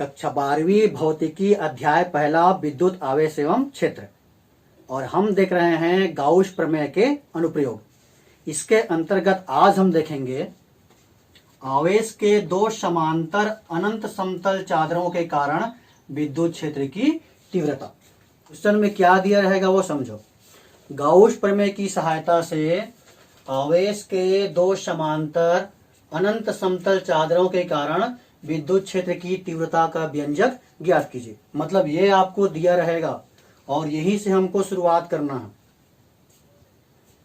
कक्षा 12वीं भौतिकी अध्याय पहला विद्युत आवेश एवं क्षेत्र। और हम देख रहे हैं गाउस प्रमेय के अनुप्रयोग। इसके अंतर्गत आज हम देखेंगे आवेश के दो समांतर अनंत समतल चादरों के कारण विद्युत क्षेत्र की तीव्रता। क्वेश्चन में क्या दिया रहेगा वो समझो। गाउस प्रमेय की सहायता से आवेश के दो समांतर अनंत समतल चादरों के कारण विद्युत क्षेत्र की तीव्रता का व्यंजक ज्ञात कीजिए। मतलब ये आपको दिया रहेगा और यही से हमको शुरुआत करना है।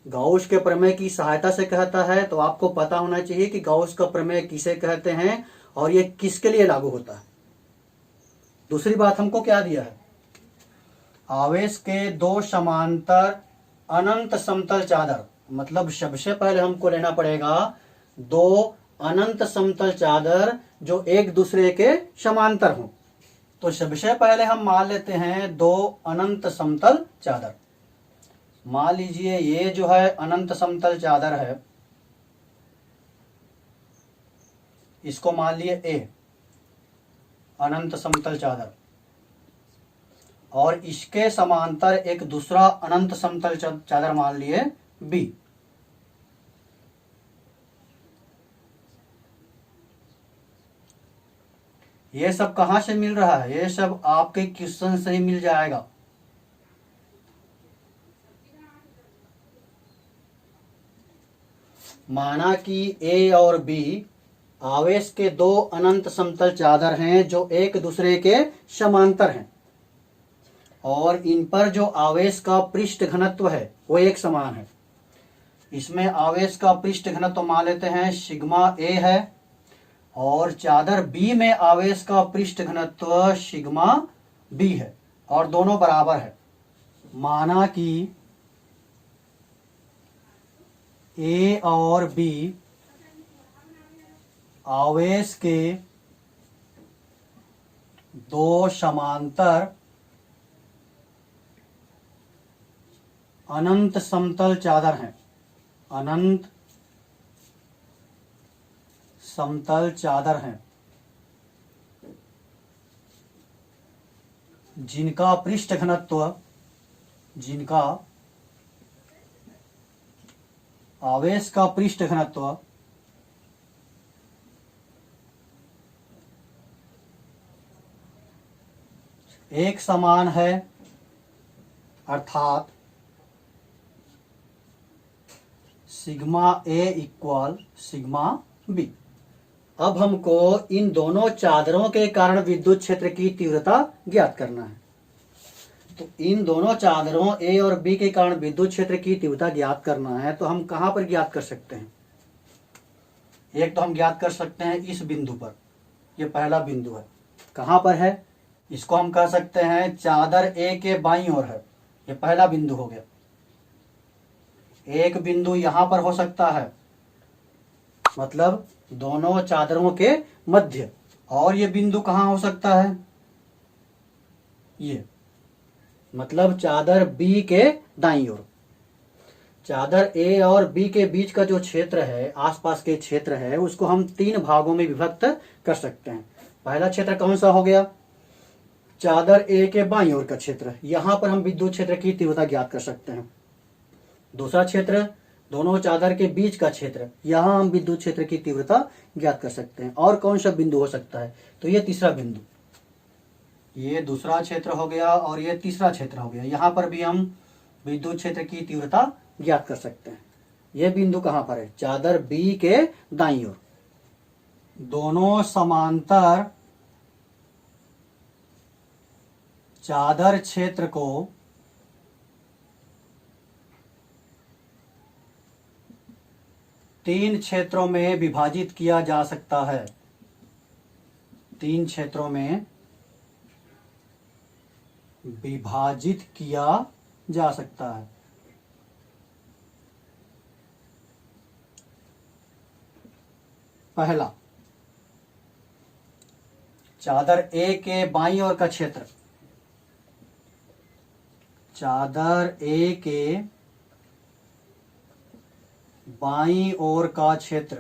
गाउस के प्रमेय की सहायता से कहता है तो आपको पता होना चाहिए कि गाउस का प्रमेय किसे कहते हैं और ये किसके लिए लागू होता है। दूसरी बात हमको क्या दिया है, आवेश के दो समांतर अनंत समतल चादर। मतलब सबसे पहले हमको लेना पड़ेगा दो अनंत समतल चादर जो एक दूसरे के समांतर हों। तो सबसे पहले हम मान लेते हैं दो अनंत समतल चादर। मान लीजिए ये जो है अनंत समतल चादर है, इसको मान लिए ए अनंत समतल चादर, और इसके समांतर एक दूसरा अनंत समतल चादर मान लिए बी। ये सब कहां से मिल रहा है? ये सब आपके क्वेश्चन से ही मिल जाएगा। माना कि ए और बी आवेश के दो अनंत समतल चादर हैं जो एक दूसरे के समांतर हैं, और इन पर जो आवेश का पृष्ठ घनत्व है वो एक समान है। इसमें आवेश का पृष्ठ घनत्व मान लेते हैं सिग्मा ए है, और चादर बी में आवेश का पृष्ठ घनत्व सिग्मा बी है, और दोनों बराबर है। माना कि ए और बी आवेश के दो समांतर अनंत समतल चादर हैं। अनंत समतल चादर हैं जिनका पृष्ठ घनत्व, जिनका आवेश का पृष्ठ घनत्व एक समान है, अर्थात सिग्मा ए इक्वल सिग्मा बी। अब हमको इन दोनों चादरों के कारण विद्युत क्षेत्र की तीव्रता ज्ञात करना है। तो इन दोनों चादरों ए और बी के कारण विद्युत क्षेत्र की तीव्रता ज्ञात करना है, तो हम कहां पर ज्ञात कर सकते हैं? एक तो हम ज्ञात कर सकते हैं इस बिंदु पर, यह पहला बिंदु है। कहां पर है? इसको हम कह सकते हैं चादर ए के बाईं ओर है, यह पहला बिंदु हो गया। एक बिंदु यहां पर हो सकता है, मतलब दोनों चादरों के मध्य। और ये बिंदु कहां हो सकता है? ये मतलब चादर बी के दाईं ओर। चादर ए और बी के बीच का जो क्षेत्र है, आसपास के क्षेत्र है, उसको हम तीन भागों में विभक्त कर सकते हैं। पहला क्षेत्र कौन सा हो गया? चादर ए के बाईं ओर का क्षेत्र। यहां पर हम विद्युत क्षेत्र की तीव्रता ज्ञात कर सकते हैं। दूसरा क्षेत्र दोनों चादर के बीच का क्षेत्र, यहां हम विद्युत क्षेत्र की तीव्रता ज्ञात कर सकते हैं। और कौन सा बिंदु हो सकता है? तो ये तीसरा बिंदु, ये दूसरा क्षेत्र हो गया, और ये तीसरा क्षेत्र हो गया। यहां पर भी हम विद्युत क्षेत्र की तीव्रता ज्ञात कर सकते हैं। ये बिंदु कहां पर है? चादर बी के दाईं ओर। दोनों समांतर चादर क्षेत्र को तीन क्षेत्रों में विभाजित किया जा सकता है। तीन क्षेत्रों में विभाजित किया जा सकता है। पहला, चादर ए के बाईं ओर का क्षेत्र। चादर ए के बाईं ओर का क्षेत्र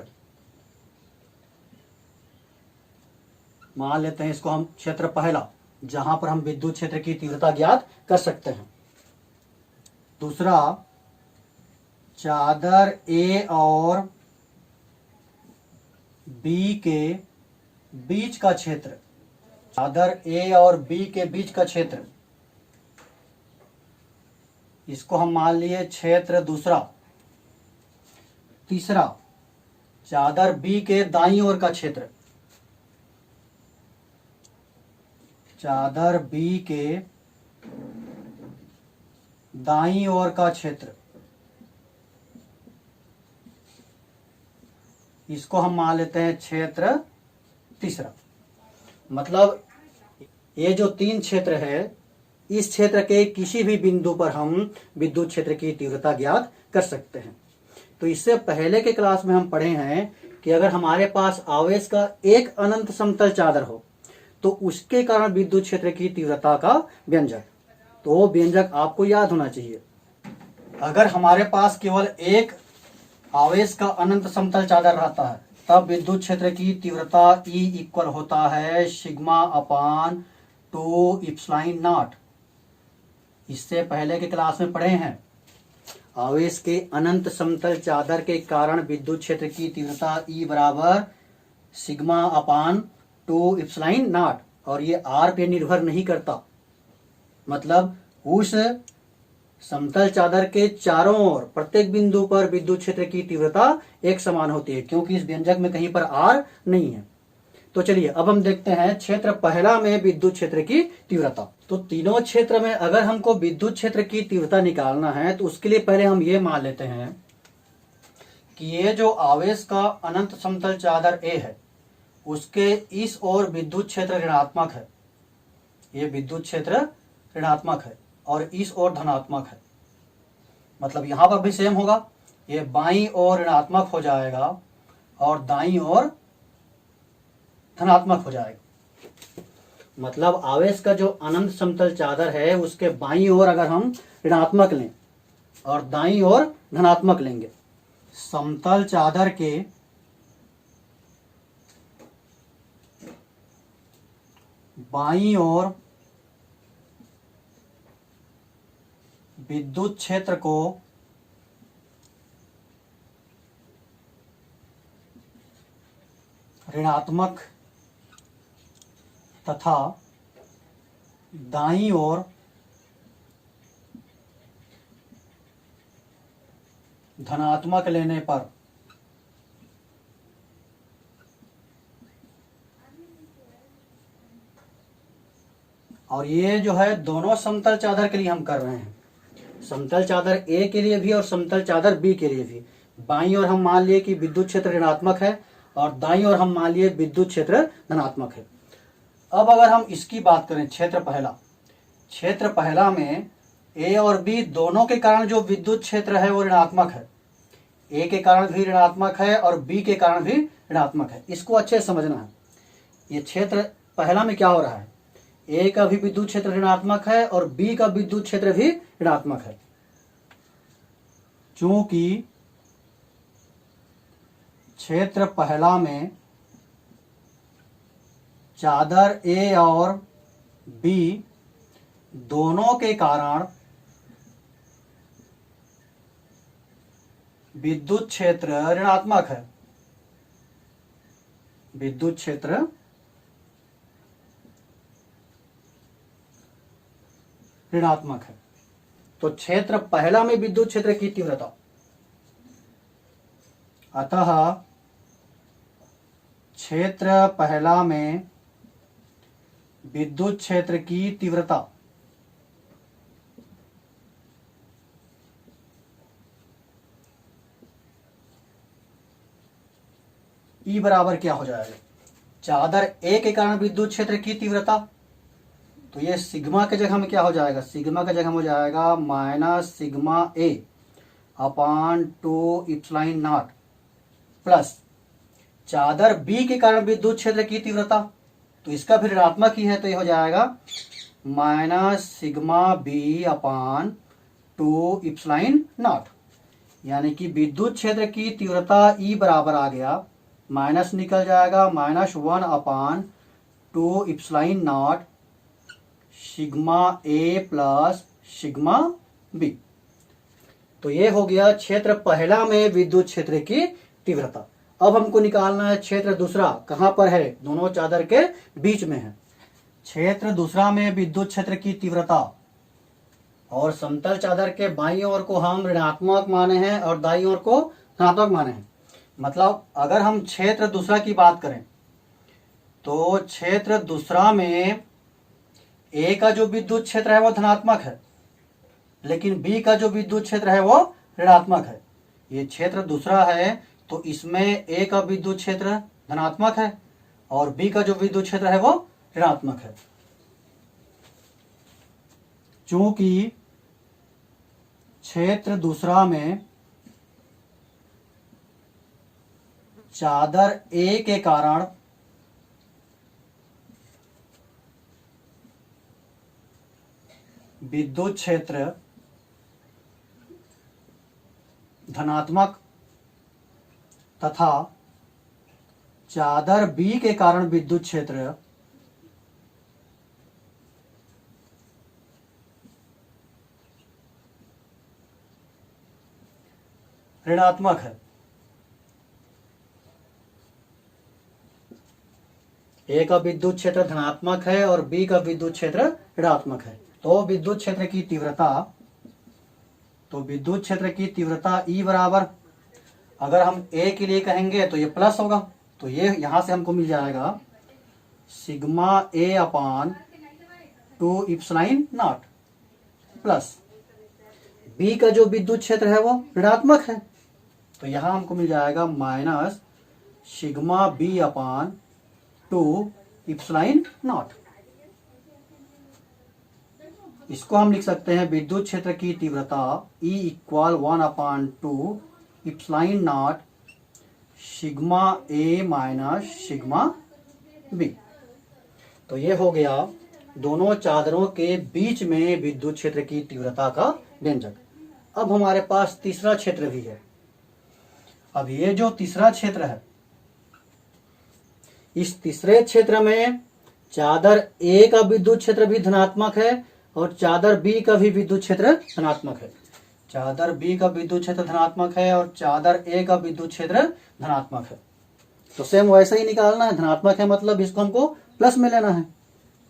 मान लेते हैं इसको हम क्षेत्र पहला, जहां पर हम विद्युत क्षेत्र की तीव्रता ज्ञात कर सकते हैं। दूसरा, चादर ए और बी के बीच का क्षेत्र, चादर ए और बी के बीच का क्षेत्र, इसको हम मान लिए क्षेत्र दूसरा। तीसरा, चादर बी के दाईं ओर का क्षेत्र, चादर बी के दाईं ओर का क्षेत्र, इसको हम मान लेते हैं क्षेत्र तीसरा। मतलब ये जो तीन क्षेत्र है, इस क्षेत्र के किसी भी बिंदु पर हम विद्युत क्षेत्र की तीव्रता ज्ञात कर सकते हैं। तो इससे पहले के क्लास में हम पढ़े हैं कि अगर हमारे पास आवेश का एक अनंत समतल चादर हो तो उसके कारण विद्युत क्षेत्र की तीव्रता का व्यंजक, तो वो व्यंजक आपको याद होना चाहिए। अगर हमारे पास केवल एक आवेश का अनंत समतल चादर रहता है तब विद्युत क्षेत्र की तीव्रता E इक्वल होता है सिग्मा अपान 2 इप्सिलॉन नॉट। इससे पहले के क्लास में पढ़े हैं आवेश के अनंत समतल चादर के कारण विद्युत क्षेत्र की तीव्रता E बराबर सिग्मा अपान 2 इप्सिलॉन नॉट, और ये R पे निर्भर नहीं करता। मतलब उस समतल चादर के चारों ओर प्रत्येक बिंदु पर विद्युत क्षेत्र की तीव्रता एक समान होती है, क्योंकि इस व्यंजक में कहीं पर R नहीं है। तो चलिए अब हम देखते हैं क्षेत्र पहला में विद्युत क्षेत्र की तीव्रता। तो तीनों क्षेत्र में अगर हमको विद्युत क्षेत्र की तीव्रता निकालना है तो उसके लिए पहले हम ये मान लेते हैं कि ये जो आवेश का अनंत समतल चादर A है उसके इस ओर विद्युत क्षेत्र ऋणात्मक है, ये विद्युत क्षेत्र ऋणात्मक है और इस ओर धनात्मक है। मतलब यहां पर भी सेम होगा, ये बाईं ओर ऋणात्मक हो जाएगा और दाईं ओर धनात्मक हो जाएगा। मतलब आवेश का जो अनंत समतल चादर है उसके बाईं ओर अगर हम ऋणात्मक लें और दाईं ओर धनात्मक लेंगे, समतल चादर के बाईं ओर विद्युत क्षेत्र को ऋणात्मक तथा दाईं ओर धनात्मक लेने पर और ये जो है दोनों समतल चादर के लिए हम कर रहे हैं, समतल चादर A के लिए भी और समतल चादर B के लिए भी। बाईं ओर हम मान लिए कि विद्युत क्षेत्र ऋणात्मक है और दाईं ओर हम मान लिए विद्युत क्षेत्र धनात्मक है। अब अगर हम इसकी बात करें क्षेत्र पहला, क्षेत्र पहला में A और B दोनों के कारण जो विद्युत क्षेत्र है वो ऋणात्मक है, A के कारण भी ऋणात्मक है और B के कारण भी ऋणात्मक है। इसको अच्छे से समझना है। ये क्षेत्र पहला में क्या हो रहा है, A का भी विद्युत क्षेत्र ऋणात्मक है और B का विद्युत क्षेत्र भी ऋणात्मक है। चूंकि क्षेत्र पहला में चादर A और B दोनों के कारण विद्युत क्षेत्र ऋणात्मक है, विद्युत क्षेत्र ऋणात्मक है। तो क्षेत्र पहला में विद्युत क्षेत्र की तीव्रता, अतः क्षेत्र पहला में विद्युत क्षेत्र की तीव्रता E बराबर क्या हो जाएगा, चादर A के कारण विद्युत क्षेत्र की तीव्रता, तो ये सिग्मा के जगह में क्या हो जाएगा, सिग्मा के जगह में हो जाएगा minus sigma A upon 2 epsilon naught plus चादर B के कारण विद्युत क्षेत्र की तीव्रता, तो इसका भी ऋणात्मक ही है, तो ये हो जाएगा माइनस सिग्मा B अपान 2 इप्सिलॉन नॉट। यानी कि विद्युत क्षेत्र की तीव्रता E बराबर आ गया, माइनस निकल जाएगा minus 1 upon two epsilon naught sigma A plus sigma B. तो ये हो गया क्षेत्र पहला में विद्युत क्षेत्र की तीव्रता। अब हमको निकालना है क्षेत्र दूसरा, कहां पर है? दोनों चादर के बीच में है। क्षेत्र दूसरा में विद्युत क्षेत्र की तीव्रता, और समतल चादर के बाईं ओर को हम ऋणात्मक माने हैं और दाईं ओर को धनात्मक माने हैं। मतलब अगर हम क्षेत्र दूसरा की बात करें तो क्षेत्र दूसरा में ए का जो विद्युत क्षेत्र है वो धनात्मक है, लेकिन बी का जो विद्युत क्षेत्र है वो ऋणात्मक है। ये क्षेत्र दूसरा है तो इसमें ए का विद्युत क्षेत्र धनात्मक है और बी का जो विद्युत क्षेत्र है वो ऋणात्मक है। चूंकि क्षेत्र दूसरा में चादर ए के कारण विद्युत क्षेत्र धनात्मक तथा चादर बी के कारण विद्युत क्षेत्र ऋणात्मक है। ए का विद्युत क्षेत्र धनात्मक है और बी का विद्युत क्षेत्र ऋणात्मक है। तो विद्युत क्षेत्र की तीव्रता E बराबर, अगर हम ए के लिए कहेंगे तो ये प्लस होगा, तो ये यहां से हमको मिल जाएगा sigma A upon two epsilon naught plus B का जो विद्युत क्षेत्र है वो ऋणात्मक है, तो यहां हमको मिल जाएगा minus sigma B upon two epsilon naught. इसको हम लिख सकते हैं विद्युत क्षेत्र की तीव्रता E equal 1/2 epsilon naught sigma A minus sigma B. तो ये हो गया दोनों चादरों के बीच में विद्युत क्षेत्र की तीव्रता का व्यंजक। अब हमारे पास तीसरा क्षेत्र भी है। अब ये जो तीसरा क्षेत्र है, इस तीसरे क्षेत्र में चादर ए का विद्युत क्षेत्र भी धनात्मक है और चादर बी का भी विद्युत क्षेत्र धनात्मक है। चादर बी का विद्युत क्षेत्र धनात्मक है और चादर ए का विद्युत क्षेत्र धनात्मक है। तो सेम वैसे ही निकालना है, धनात्मक है मतलब इसको हमको प्लस में लेना है।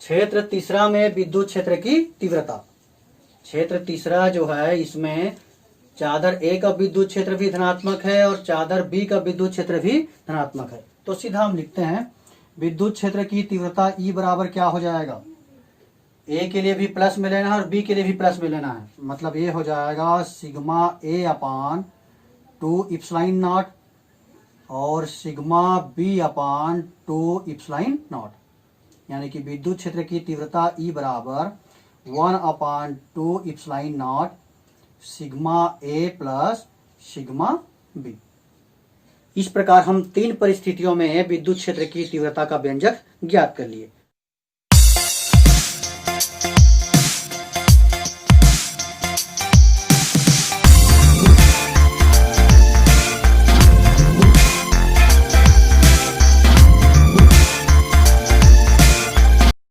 क्षेत्र तीसरा में विद्युत क्षेत्र की तीव्रता, क्षेत्र तीसरा जो है इसमें चादर ए का विद्युत क्षेत्र भी धनात्मक है और चादर बी का विद्युत क्षेत्र भी धनात्मक है। तो सीधा हम लिखते हैं विद्युत क्षेत्र की तीव्रता E बराबर क्या हो जाएगा? ए के लिए भी प्लस में लेना है और बी के लिए भी प्लस में लेना है। मतलब ये हो जाएगा sigma A upon two epsilon naught और sigma B upon two epsilon naught, यानी कि विद्युत क्षेत्र की तीव्रता E बराबर 1/2 epsilon naught sigma A plus sigma B. इस प्रकार हम तीन परिस्थितियों में विद्युत क्षेत्र की तीव्रता का व्यंजक ज्ञात कर लिए।